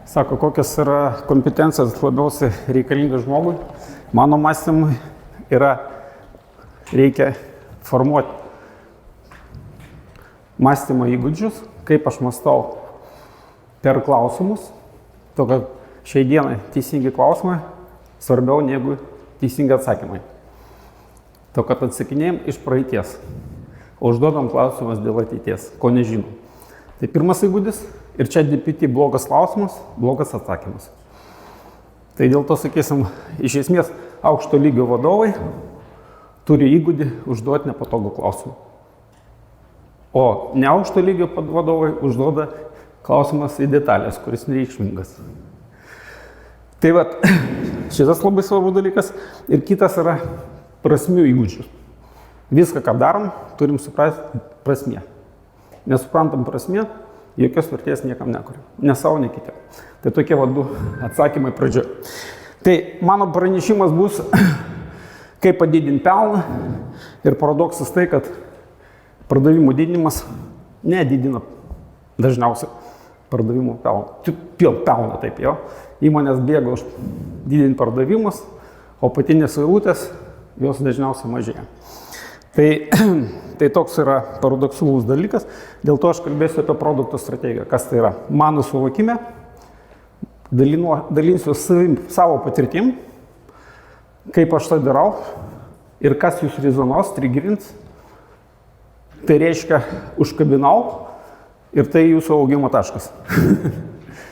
Sako, kokios yra kompetencijos labiausiai reikalingas žmogui. Mano mąstymui reikia formuoti mąstymo įgūdžius, kaip aš mąstau per klausimus. To, kad šiai dienai teisingi klausimai svarbiau negu teisingi atsakymai. To, kad atsakinėjom iš praeities, o užduodam klausimas dėl ateities, ko nežinom. Tai pirmas įgūdis ir čia ChatGPT blogas klausimas, blogas atsakymas. Tai dėl to, sakysim, iš esmės aukšto lygio vadovai turi įgūdį užduoti nepatogų klausimą. O ne aukšto lygio vadovai užduoda klausimas į detalės, kuris nereikšmingas. Tai vat, šitas labai svarbus dalykas. Ir kitas yra prasmių įgūdžių. Viską, ką darom, turim suprasti prasmę. Nesuprantam prasmę, jokios vertės niekam nekuriam. Ne savo, ne kitiem. Tai tokie du atsakymai pradžioje. Tai mano pranešimas bus, kaip padidinti pelną. Ir paradoksas tai, kad pardavimų didinimas nedidina dažniausiai pardavimų pelną. Pelną taip jau. Įmonės bėga už didinti pardavimus, o patinės eilutės jos dažniausiai mažėja. Tai toks yra paradoksalus dalykas. Dėl to aš kalbėsiu apie produkto strategiją. Kas tai yra? Mano suvokime, dalinsiu savo patirtim, kaip aš tai darau ir kas jūs rezonuos, triggerins. Tai reiškia, užkabinau ir tai jūsų augimo taškas.